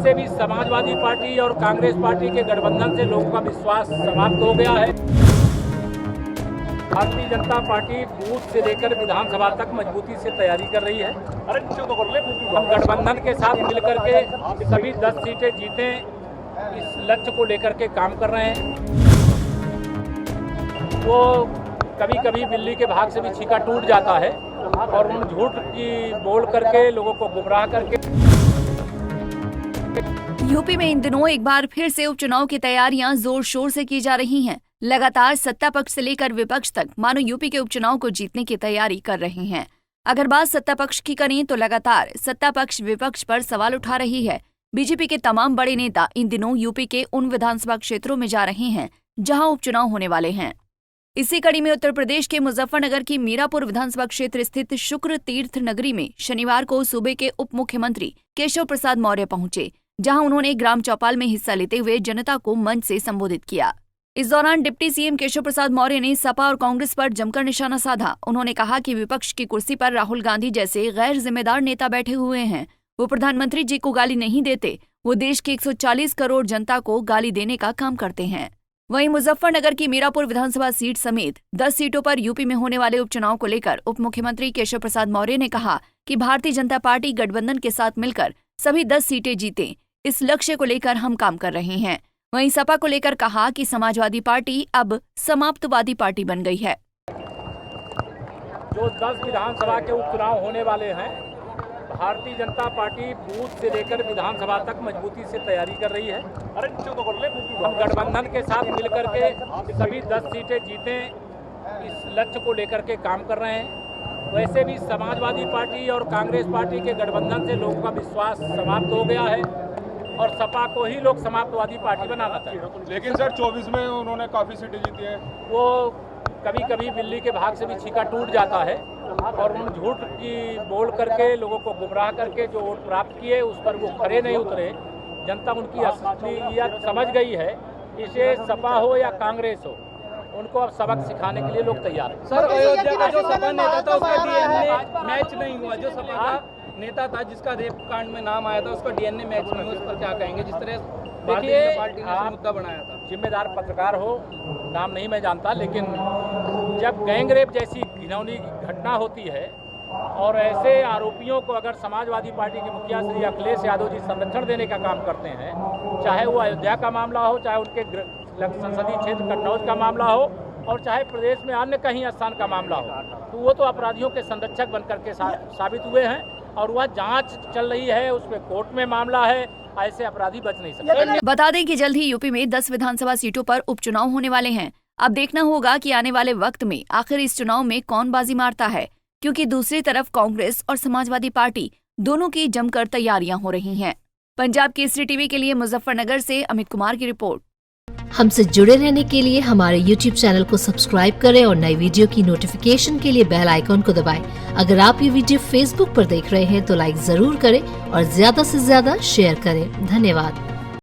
वैसे भी समाजवादी पार्टी और कांग्रेस पार्टी के गठबंधन से लोगों का विश्वास समाप्त हो गया है। भारतीय जनता पार्टी बूथ से लेकर विधानसभा तक मजबूती से तैयारी कर रही है। हम गठबंधन के साथ मिलकर के सभी 10 सीटें जीतें, इस लक्ष्य को लेकर के काम कर रहे हैं। वो कभी कभी बिल्ली के भाग से भी छीका टूट जाता है और उन झूठ की बोल करके लोगों को गुमराह करके। यूपी में इन दिनों एक बार फिर से उपचुनाव की तैयारियां जोर शोर से की जा रही हैं। लगातार सत्ता पक्ष से लेकर विपक्ष तक मानो यूपी के उपचुनाव को जीतने की तैयारी कर रहे हैं। अगर बात सत्ता पक्ष की करें तो लगातार सत्ता पक्ष विपक्ष पर सवाल उठा रही है। बीजेपी के तमाम बड़े नेता इन दिनों यूपी के उन विधानसभा क्षेत्रों में जा रहे हैं जहां उपचुनाव होने वाले हैं। इसी कड़ी में उत्तर प्रदेश के मुजफ्फरनगर की मीरापुर विधानसभा क्षेत्र स्थित शुक्र तीर्थ नगरी में शनिवार को सूबे के उप मुख्यमंत्री केशव प्रसाद मौर्य पहुंचे, जहां उन्होंने ग्राम चौपाल में हिस्सा लेते हुए जनता को मंच से संबोधित किया। इस दौरान डिप्टी सीएम केशव प्रसाद मौर्य ने सपा और कांग्रेस पर जमकर निशाना साधा। उन्होंने कहा कि विपक्ष की कुर्सी पर राहुल गांधी जैसे गैर जिम्मेदार नेता बैठे हुए हैं। वो प्रधानमंत्री जी को गाली नहीं देते, वो देश की 140 करोड़ जनता को गाली देने का काम करते हैं। वहीं मुजफ्फरनगर की मीरापुर विधानसभा सीट समेत 10 सीटों पर यूपी में होने वाले उपचुनाव को लेकर उप मुख्यमंत्री केशव प्रसाद मौर्य ने कहा कि भारतीय जनता पार्टी गठबंधन के साथ मिलकर सभी 10 सीटें जीते, इस लक्ष्य को लेकर हम काम कर रहे हैं। वहीं सपा को लेकर कहा कि समाजवादी पार्टी अब समाप्तवादी पार्टी बन गई है। जो 10 विधानसभा के उपचुनाव होने वाले हैं, भारतीय जनता पार्टी बूथ से लेकर विधानसभा तक मजबूती से तैयारी कर रही है। हम गठबंधन के साथ मिलकर के सभी 10 सीटें जीतें, इस लक्ष्य को लेकर के काम कर रहे हैं। वैसे भी समाजवादी पार्टी और कांग्रेस पार्टी के गठबंधन से लोगों का विश्वास समाप्त हो गया है और सपा को ही लोग समाप्तवादी पार्टी बनाना चाहते। लेकिन सर 24 में उन्होंने काफ़ी सीटें जीती हैं। वो कभी कभी बिल्ली के भाग से भी छीका टूट जाता है और उन झूठ की बोल करके लोगों को गुमराह करके जो वोट प्राप्त किए उस पर वो खरे नहीं उतरे। जनता उनकी असलियत समझ गई है। इसे सपा हो या कांग्रेस हो, उनको अब सबक सिखाने के लिए लोग तैयार हैं। सर, अयोध्या का जो सपा नेता था उसका डीएनए मैच नहीं हुआ। जो सपा का नेता था जिसका रेप कांड में नाम आया था उसका डीएनए मैच नहीं हुआ, उस पर क्या कहेंगे? जिस तरह देखिए, पार्टी ने मुद्दा बनाया था। जिम्मेदार पत्रकार हो, नाम नहीं मैं जानता, लेकिन जब गैंगरेप जैसी घिनौनी घटना होती है और ऐसे आरोपियों को अगर समाजवादी पार्टी के मुखिया श्री अखिलेश यादव जी संरक्षण देने का काम करते हैं, चाहे वो अयोध्या का मामला हो, चाहे उनके संसदीय क्षेत्र कन्नौज का मामला हो और चाहे प्रदेश में अन्य कहीं स्थान का मामला हो, तो वो तो अपराधियों के संरक्षक बनकर के साबित हुए हैं और वह जांच चल रही है, उसमें कोर्ट में मामला है। ऐसे अपराधी बच नहीं सकते। बता दें कि जल्द ही यूपी में 10 विधानसभा सीटों पर उपचुनाव होने वाले हैं। अब देखना होगा कि आने वाले वक्त में आखिर इस चुनाव में कौन बाजी मारता है, क्योंकि दूसरी तरफ कांग्रेस और समाजवादी पार्टी दोनों की जमकर तैयारियां हो रही हैं। पंजाब केसरी टीवी के लिए मुजफ्फरनगर से अमित कुमार की रिपोर्ट। हमसे जुड़े रहने के लिए हमारे YouTube चैनल को सब्सक्राइब करें और नई वीडियो की नोटिफिकेशन के लिए बेल आइकॉन को दबाएं। अगर आप ये वीडियो Facebook पर देख रहे हैं तो लाइक जरूर करें और ज्यादा से ज्यादा शेयर करें। धन्यवाद।